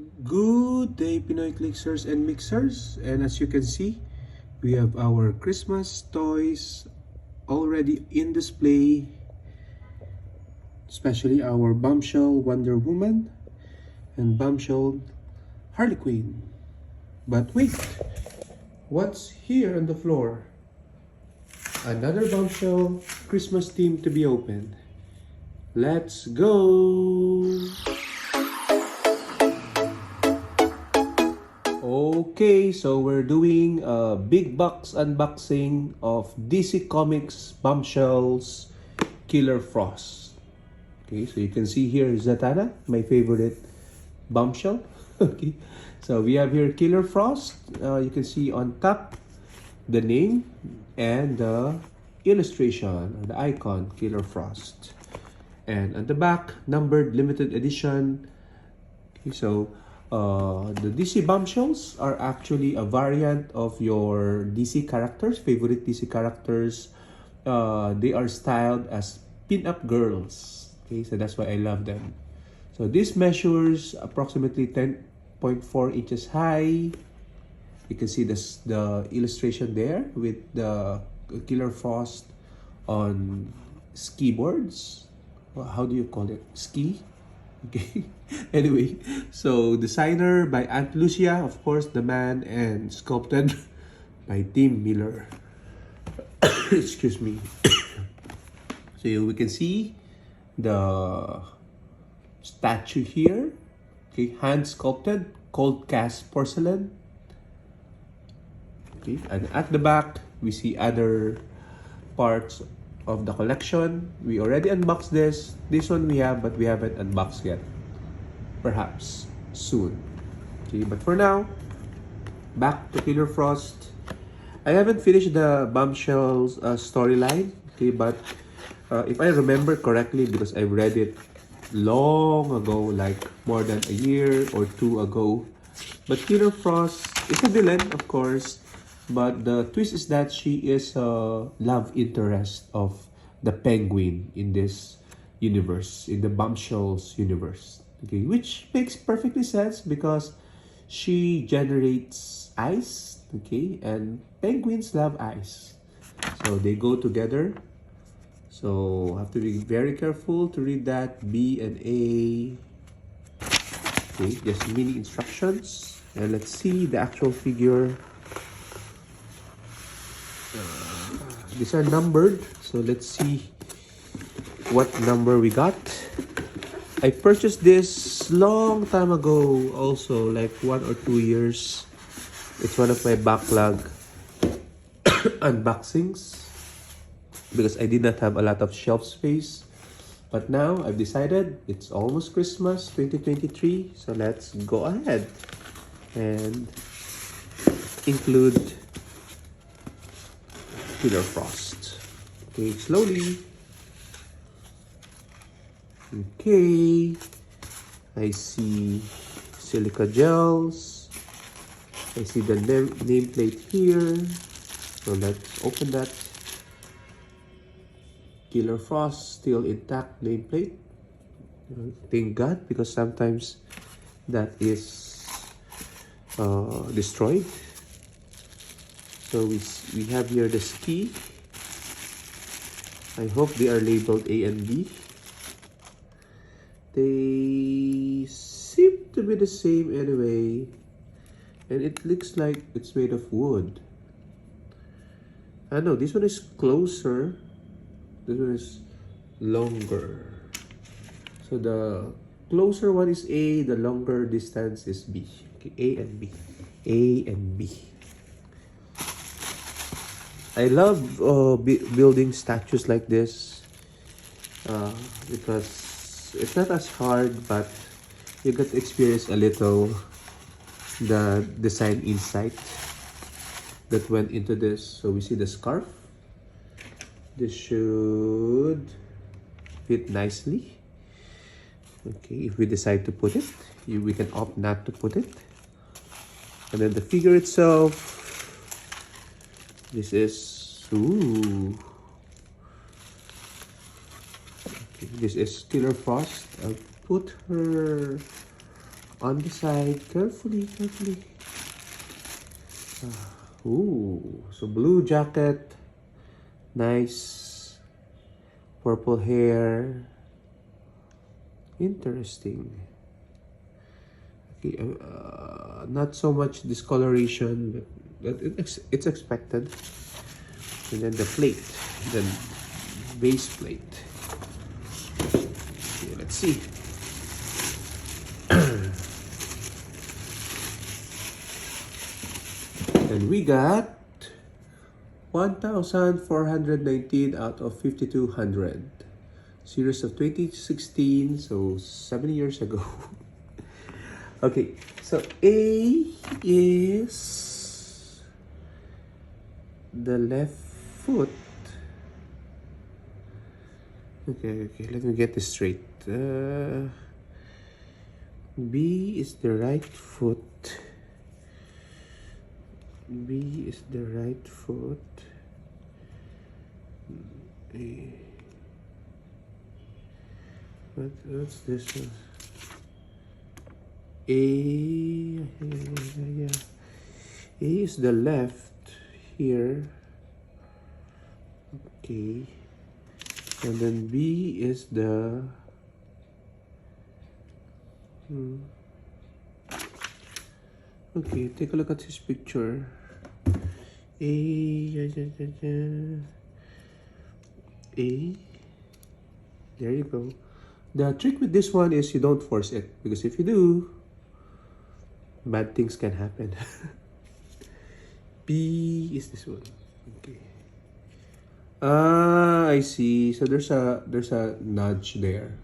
Good day, Pinoy Clicksers and Mixers. And as you can see, we have our Christmas toys already in display, especially our Bombshell Wonder Woman and Bombshell Harley Quinn. But wait, what's here on the floor? Another Bombshell Christmas theme to be opened. Let's go! Okay, so we're doing a big box unboxing of DC Comics Bombshells Killer Frost. Okay, so you can see here Zatanna, my favorite bombshell. Okay, so we have here Killer Frost. You can see on top the name and the illustration or the icon Killer Frost. And at the back, numbered limited edition. Okay, so the DC Bombshells are actually a variant of your DC characters, favorite DC characters. They are styled as pin-up girls. Okay, so that's why I love them. So this measures approximately 10.4 inches high. You can see this, the illustration there with the Killer Frost on ski boards. How do you call it? Ski? Okay. Anyway, so designer by Aunt Lucia, of course, the man, and sculpted by Tim Miller. Excuse me. So we can see the statue here. Okay, hand sculpted, cold cast porcelain. Okay, and at the back we see other parts of the collection. We already unboxed this. This one we have, but we haven't unboxed yet. Perhaps soon. Okay, but for now, back to Killer Frost. I haven't finished the Bombshells storyline. Okay, but if I remember correctly, because I read it long ago, like more than a year or two ago. But Killer Frost is a villain, of course. But the twist is that she is a love interest of the Penguin in this universe, in the Bombshells universe. Okay, which makes perfectly sense because she generates ice. Okay, and penguins love ice, so they go together. So have to be very careful to read that B and A. Okay, just mini instructions, and let's see the actual figure. These are numbered, so let's see what number we got. I purchased this long time ago also, like 1 or 2 years. It's one of my backlog unboxings because I did not have a lot of shelf space. But now I've decided it's almost Christmas 2023, so let's go ahead and include Killer Frost. Okay, slowly. Okay, I see silica gels. I see the nameplate here. So let's open that. Killer Frost still intact nameplate. Thank God, because sometimes that is destroyed. So we have here the ski. I hope they are labeled A and B. They seem to be the same anyway. And it looks like it's made of wood. I know this one is closer. This one is longer. So the closer one is A, the longer distance is B. Okay, A and B. A and B. I love building statues like this because it's not as hard, but you get to experience a little the design insight that went into this. So we see the scarf. This should fit nicely. Okay, if we decide to put it, we can opt not to put it. And then the figure itself. This is okay, this is Killer Frost. I'll put her on the side, carefully. Ooh, so blue jacket, nice purple hair, interesting. Okay, not so much discoloration, but it's expected. And then the plate, the base plate. Okay, let's see. And we got 1,419 out of 5,200. Series of 2016, so 7 years ago. Okay, so A is the left foot. Okay, let me get this straight. B is the right foot. B is the right foot. A. What's this one? A. Yeah. A is the left here. Okay. And then B is the okay, take a look at this picture. A. There you go. The trick with this one is you don't force it, because if you do, bad things can happen. B is this one. Okay. Ah, I see. So there's a nudge there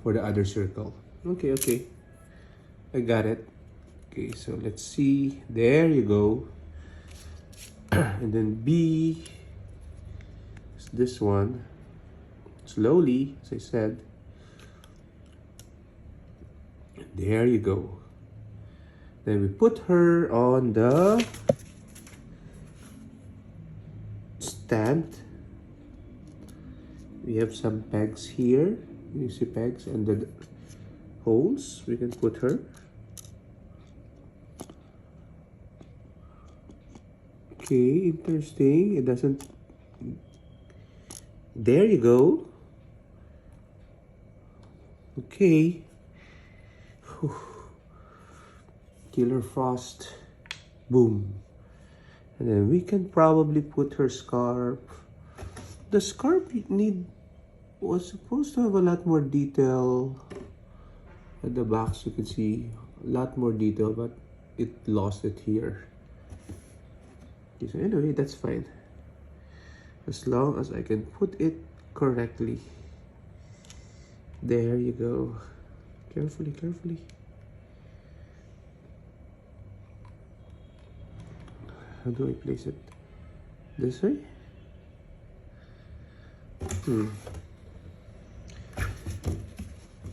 for the other circle. Okay. I got it. Okay, so let's see. There you go. And then B is this one. Slowly, as I said. There you go. Then we put her on the stand. We have some pegs here. You see pegs and the holes. We can put her. Okay, interesting. It doesn't. There you go. Okay. Whew. Killer Frost. Boom. And then we can probably put her scarf. The scarf was supposed to have a lot more detail at the back, so you can see a lot more detail, but it lost it here. Okay, so anyway, that's fine. As long as I can put it correctly. There you go. Carefully. How do I place it? This way?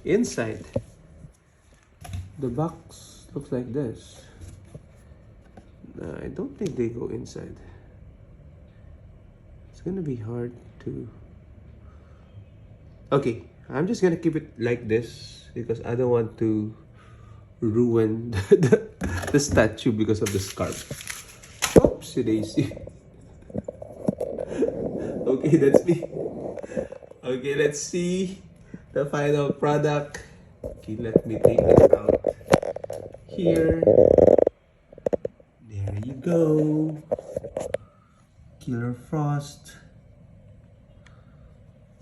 Inside, the box looks like this. I don't think they go inside. It's gonna be hard to... Okay, I'm just gonna keep it like this because I don't want to ruin the statue because of the scarf. Oopsie daisy. Okay, that's me. Okay, let's see the final product. Okay, let me take it out here. There you go. Killer Frost.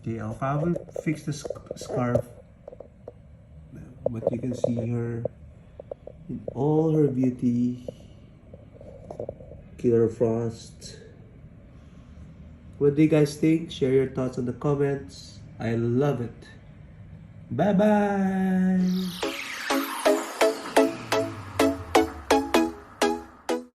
Okay, I'll probably fix the scarf, but you can see her in all her beauty. Killer Frost. What do you guys think? Share your thoughts in the comments. I love it. Bye bye.